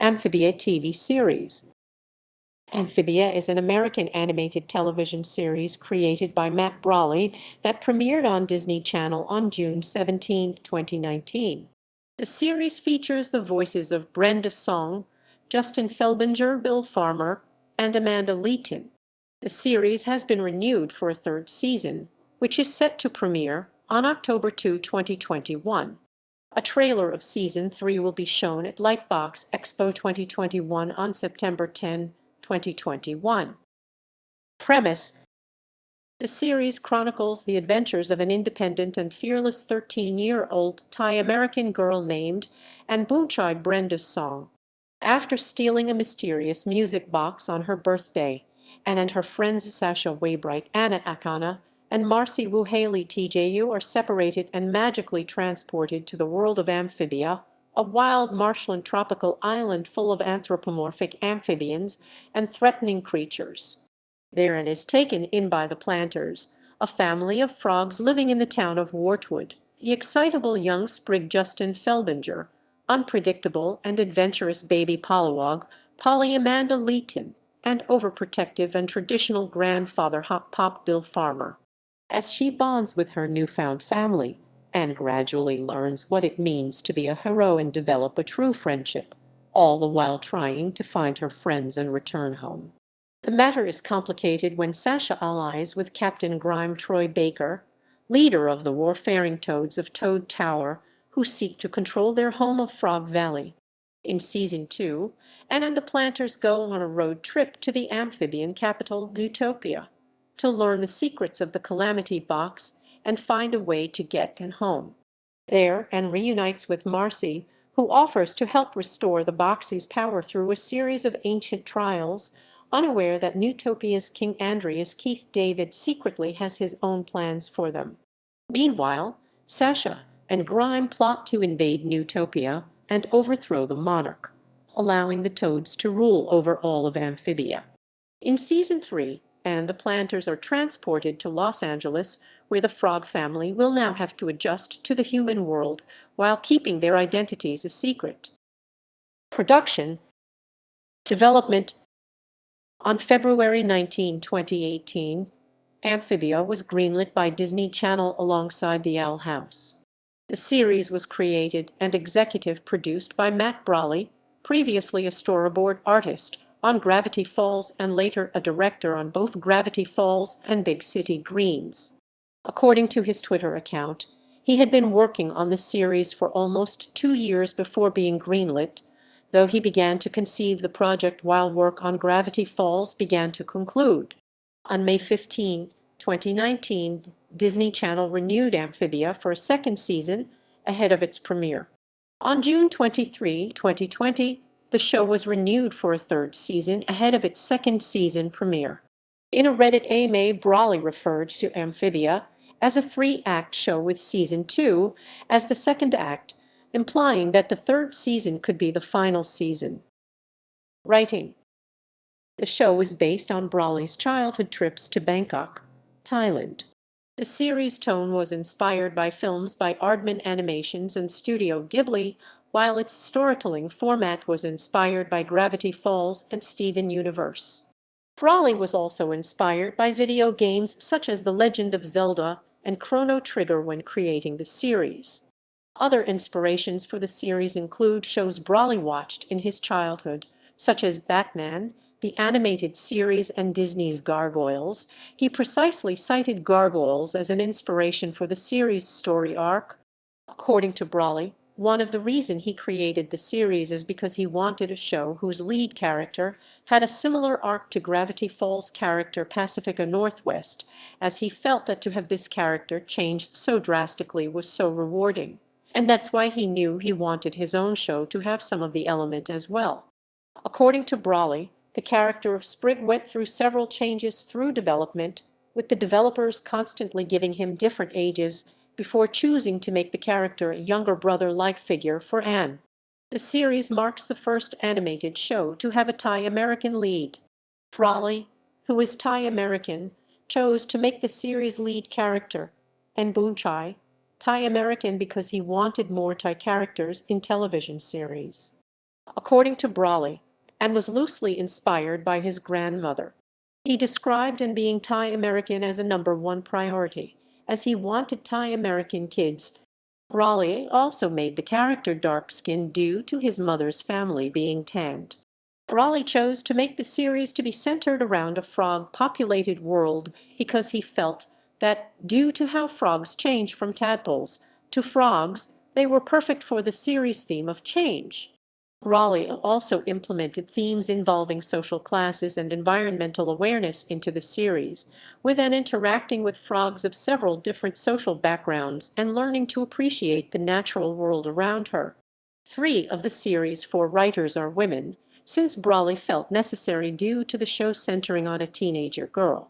Amphibia TV series. Amphibia is an American animated television series created by Matt Brawley that premiered on Disney Channel on June 17, 2019. The series features the voices of Brenda Song, Justin Felbinger, Bill Farmer, and Amanda Leighton. The series has been renewed for a third season, which is set to premiere on October 2, 2021. A trailer of Season 3 will be shown at LightBox Expo 2021 on September 10, 2021. Premise: the series chronicles the adventures of an independent and fearless 13-year-old Thai-American girl named Anbunchai Brenda Song. After stealing a mysterious music box on her birthday, Anne and her friends Sasha Waybright, Anna Akana, and Marcy Wu Haley TJU are separated and magically transported to the world of Amphibia, a wild marshland tropical island full of anthropomorphic amphibians and threatening creatures. There Anne is taken in by the Planters, a family of frogs living in the town of Wortwood. The excitable young sprig Justin Felbinger, unpredictable and adventurous baby Pollywog, Polly Amanda Leighton, and overprotective and traditional grandfather Hop Pop Bill Farmer. As she bonds with her newfound family, Anne gradually learns what it means to be a hero and develop a true friendship, all the while trying to find her friends and return home. The matter is complicated when Sasha allies with Captain Grime Troy Baker, leader of the warfaring toads of Toad Tower, who seek to control their home of Frog Valley. In Season 2, Anne and the Planters go on a road trip to the amphibian capital Utopia to learn the secrets of the Calamity Box and find a way to get Anne home. There, Anne reunites with Marcy, who offers to help restore the Boxy's power through a series of ancient trials, unaware that Newtopia's King Andreas Keith David secretly has his own plans for them. Meanwhile, Sasha and Grime plot to invade Newtopia and overthrow the monarch, allowing the Toads to rule over all of Amphibia. In Season 3, Anne and the Planters are transported to Los Angeles, where the Frog family will now have to adjust to the human world while keeping their identities a secret. Production development. On February 19, 2018, Amphibia was greenlit by Disney Channel alongside The Owl House. The series was created and executive produced by Matt Brawley, previously a storyboard artist on Gravity Falls and later a director on both Gravity Falls and Big City Greens. According to his Twitter account, he had been working on the series for almost 2 years before being greenlit, though he began to conceive the project while work on Gravity Falls began to conclude. On May 15, 2019, Disney Channel renewed Amphibia for a second season ahead of its premiere. On June 23, 2020, the show was renewed for a third season ahead of its second season premiere. In a Reddit AMA, Brawley referred to Amphibia as a 3-act show with Season 2 as the second act, implying that the third season could be the final season. Writing: the show was based on Brawley's childhood trips to Bangkok, Thailand. The series' tone was inspired by films by Aardman Animations and Studio Ghibli, while its storytelling format was inspired by Gravity Falls and Steven Universe. Brawley was also inspired by video games such as The Legend of Zelda and Chrono Trigger when creating the series. Other inspirations for the series include shows Brawley watched in his childhood, such as Batman, the animated series, and Disney's Gargoyles. He precisely cited Gargoyles as an inspiration for the series' story arc. According to Brawley, one of the reasons he created the series is because he wanted a show whose lead character had a similar arc to Gravity Falls character Pacifica Northwest, as he felt that to have this character changed so drastically was so rewarding. And that's why he knew he wanted his own show to have some of the element as well. According to Brawley, the character of Sprig went through several changes through development, with the developers constantly giving him different ages before choosing to make the character a younger brother-like figure for Anne. The series marks the first animated show to have a Thai-American lead. Brawley, who is Thai-American, chose to make the series' lead character, Anbunchai, Thai-American because he wanted more Thai characters in television series. according to Brawley, and was loosely inspired by his grandmother. He described being Thai American as a #1 priority, as he wanted Thai American kids. Brawley also made the character dark-skinned due to his mother's family being tanned. Brawley chose to make the series to be centered around a frog-populated world because he felt that, due to how frogs change from tadpoles to frogs, they were perfect for the series' theme of change. Brawley also implemented themes involving social classes and environmental awareness into the series, with Anne interacting with frogs of several different social backgrounds and learning to appreciate the natural world around her. 3 of the series' 4 writers are women, since Brawley felt necessary due to the show centering on a teenager girl.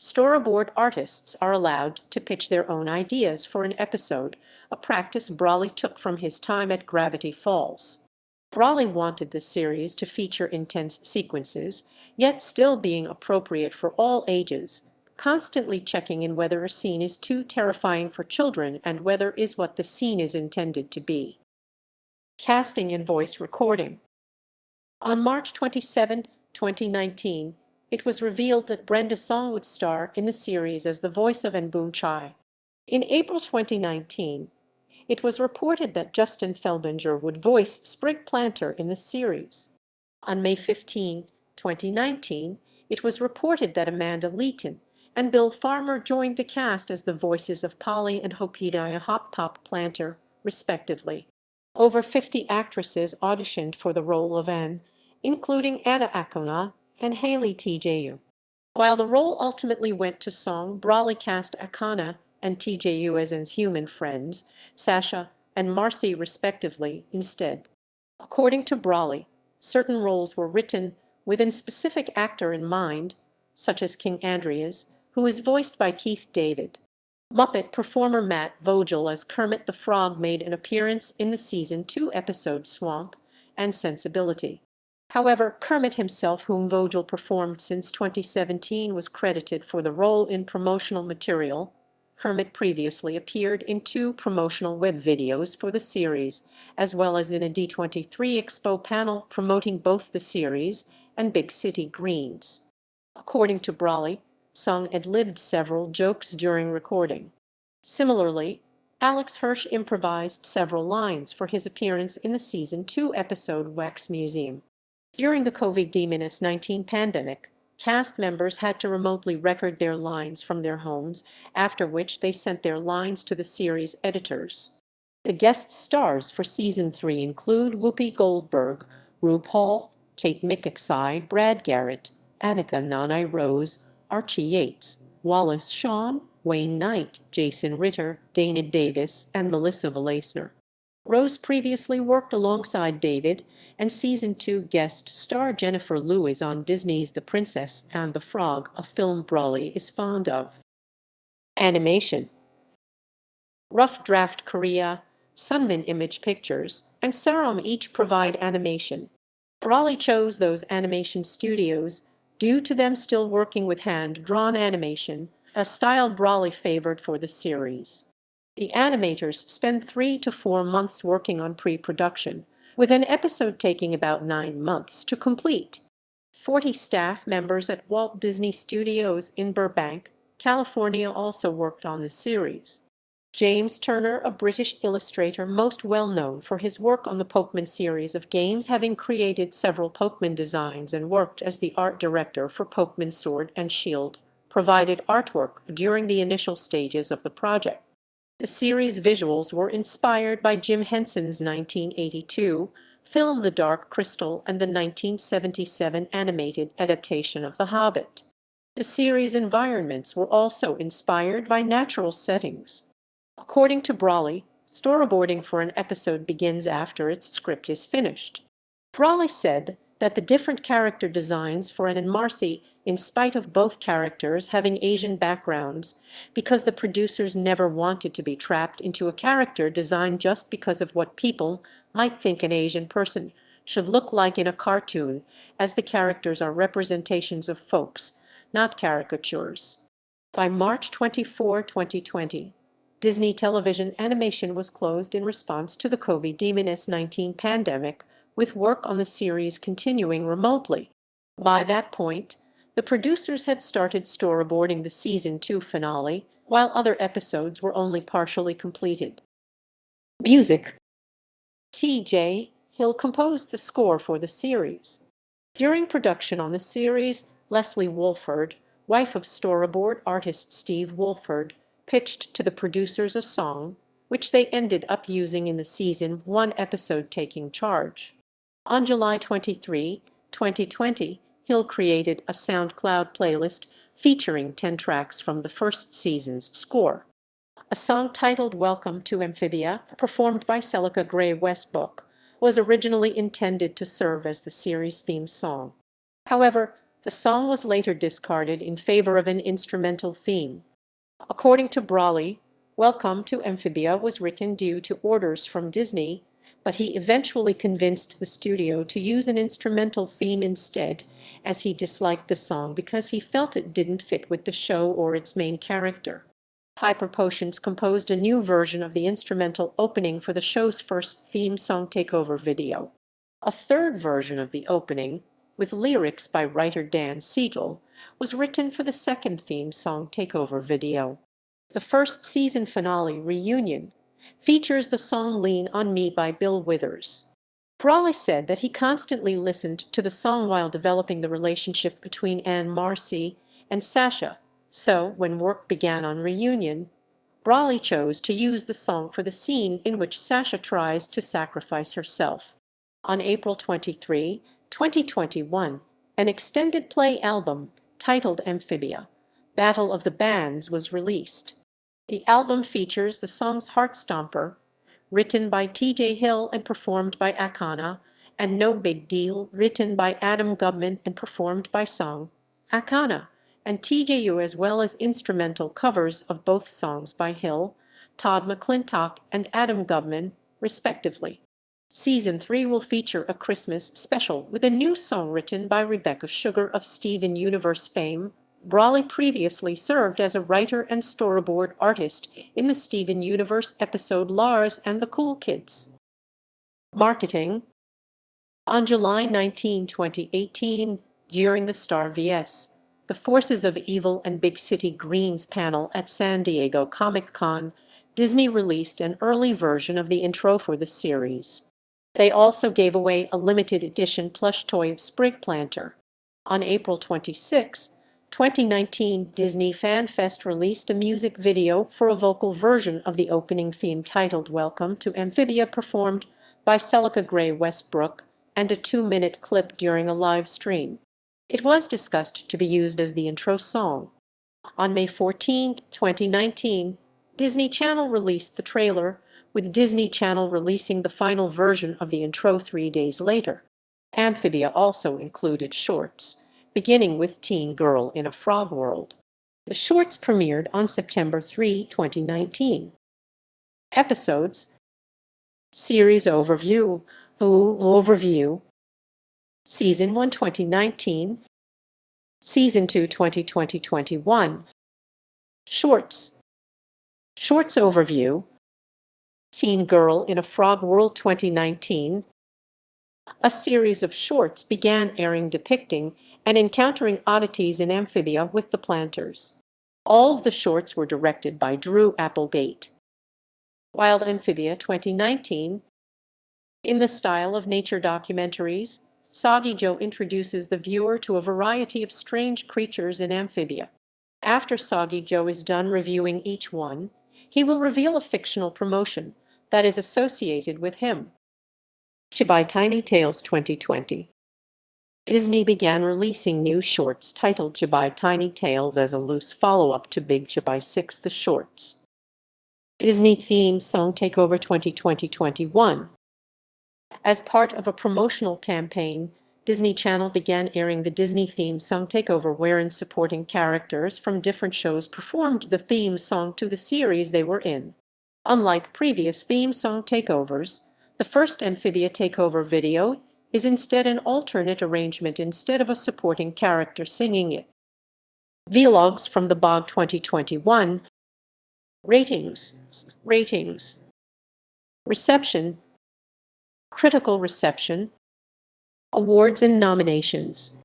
Storyboard artists are allowed to pitch their own ideas for an episode, a practice Brawley took from his time at Gravity Falls. Brawley wanted the series to feature intense sequences, yet still being appropriate for all ages, constantly checking in whether a scene is too terrifying for children and whether is what the scene is intended to be. Casting and voice recording. On March 27, 2019, it was revealed that Brenda Song would star in the series as the voice of Boon Chai. In April 2019, it was reported that Justin Felbinger would voice Sprig Planter in the series. On May 15, 2019, it was reported that Amanda Leighton and Bill Farmer joined the cast as the voices of Polly and Hopedia Hop Pop Planter, respectively. Over 50 actresses auditioned for the role of Anne, including Anna Akona and Haley TJU. While the role ultimately went to Song, Brawley cast Akana and TJU as Anne's human friends, Sasha and Marcy respectively, instead. According to Brawley, certain roles were written with a specific actor in mind, such as King Andreas, who is voiced by Keith David. Muppet performer Matt Vogel as Kermit the Frog made an appearance in the Season 2 episode Swamp and Sensibility. However, Kermit himself, whom Vogel performed since 2017, was credited for the role in promotional material. Kermit previously appeared in 2 promotional web videos for the series, as well as in a D23 Expo panel promoting both the series and Big City Greens. According to Brawley, Song ad-libbed several jokes during recording. Similarly, Alex Hirsch improvised several lines for his appearance in the Season 2 episode Wax Museum. During the COVID-19 pandemic, cast members had to remotely record their lines from their homes, after which they sent their lines to the series editors. The guest stars for Season 3 include Whoopi Goldberg, RuPaul, Kate McIntyre, Brad Garrett, Annika Noni Rose, Archie Yates, Wallace Shawn, Wayne Knight, Jason Ritter, Dana Davis, and Melissa Valaisner. Rose previously worked alongside David, and Season 2 guest star Jennifer Lewis on Disney's The Princess and the Frog, a film Brawley is fond of. Animation. Rough Draft Korea, Sunmin Image Pictures, and Sarum each provide animation. Brawley chose those animation studios due to them still working with hand-drawn animation, a style Brawley favored for the series. The animators spend 3 to 4 months working on pre-production, with an episode taking about 9 months to complete. 40 staff members at Walt Disney Studios in Burbank, California also worked on the series. James Turner, a British illustrator most well known for his work on the Pokemon series of games, having created several Pokemon designs and worked as the art director for Pokemon Sword and Shield, provided artwork during the initial stages of the project. The series' visuals were inspired by Jim Henson's 1982 film The Dark Crystal and the 1977 animated adaptation of The Hobbit. The series' environments were also inspired by natural settings. According to Brawley, storyboarding for an episode begins after its script is finished. Brawley said that the different character designs for Anne and Marcy, in spite of both characters having Asian backgrounds, because the producers never wanted to be trapped into a character design just because of what people might think an Asian person should look like in a cartoon, as the characters are representations of folks, not caricatures. By March 24, 2020, Disney Television Animation was closed in response to the COVID-19 pandemic, with work on the series continuing remotely. By that point, the producers had started storyboarding the season 2 finale, while other episodes were only partially completed. Music. T.J. Hill composed the score for the series. During production on the series, Leslie Wolford, wife of storyboard artist Steve Wolford, pitched to the producers a song, which they ended up using in the season 1 episode Taking Charge. On July 23, 2020, Hill created a SoundCloud playlist featuring 10 tracks from the first season's score. A song titled Welcome to Amphibia, performed by Celica Gray Westbrook, was originally intended to serve as the series' theme song. However, the song was later discarded in favor of an instrumental theme. According to Brawley, Welcome to Amphibia was written due to orders from Disney, but he eventually convinced the studio to use an instrumental theme instead, as he disliked the song because he felt it didn't fit with the show or its main character. Hyperpotions composed a new version of the instrumental opening for the show's first theme song takeover video. A third version of the opening, with lyrics by writer Dan Siegel, was written for the second theme song takeover video. The first season finale, Reunion, features the song Lean on Me by Bill Withers. Brawley said that he constantly listened to the song while developing the relationship between Anne Marcy and Sasha, so when work began on Reunion, Brawley chose to use the song for the scene in which Sasha tries to sacrifice herself. On April 23, 2021, an extended play album titled Amphibia, Battle of the Bands was released. The album features the songs Heartstomper, written by T.J. Hill and performed by Akana, and No Big Deal, written by Adam Gubman and performed by Song, Akana, and TJU, as well as instrumental covers of both songs by Hill, Todd McClintock, and Adam Gubman, respectively. Season 3 will feature a Christmas special with a new song written by Rebecca Sugar of Steven Universe fame. Brawley previously served as a writer and storyboard artist in the Steven Universe episode Lars and the Cool Kids. Marketing. On July 19, 2018, during the Star vs. The Forces of Evil and Big City Greens panel at San Diego Comic-Con, Disney released an early version of the intro for the series. They also gave away a limited edition plush toy of Sprig Planter. On April 26, 2019, Disney Fan Fest released a music video for a vocal version of the opening theme titled Welcome to Amphibia, performed by Celica Gray Westbrook, and a 2-minute clip during a live stream. It was discussed to be used as the intro song. On May 14, 2019, Disney Channel released the trailer, with Disney Channel releasing the final version of the intro 3 days later. Amphibia also included shorts, beginning with Teen Girl in a Frog World. The shorts premiered on September 3, 2019. Episodes. Series Overview. Overview. Season 1 2019. Season 2 2020-21. Shorts. Shorts Overview. Teen Girl in a Frog World 2019. A series of shorts began airing depicting and encountering oddities in Amphibia with the Planters. All of the shorts were directed by Drew Applegate. Wild Amphibia 2019. In the style of nature documentaries, Soggy Joe introduces the viewer to a variety of strange creatures in Amphibia. After Soggy Joe is done reviewing each one, he will reveal a fictional promotion that is associated with him. Chibai Tiny Tales 2020. Disney began releasing new shorts titled Chibai Tiny Tales as a loose follow-up to Big Chibai 6 The Shorts. Disney theme song takeover 2020-21. As part of a promotional campaign, Disney Channel began airing the Disney theme song takeover, wherein supporting characters from different shows performed the theme song to the series they were in. Unlike previous theme song takeovers, the first Amphibia takeover video is instead an alternate arrangement instead of a supporting character singing it. Vlogs from the Bog 2021. Ratings. Reception. Critical reception. Awards and nominations.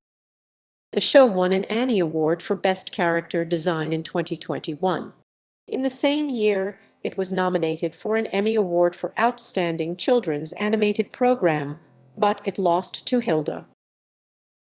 The show won an Annie Award for Best Character Design in 2021. In the same year, it was nominated for an Emmy Award for Outstanding Children's Animated Program, but it lost to Hilda.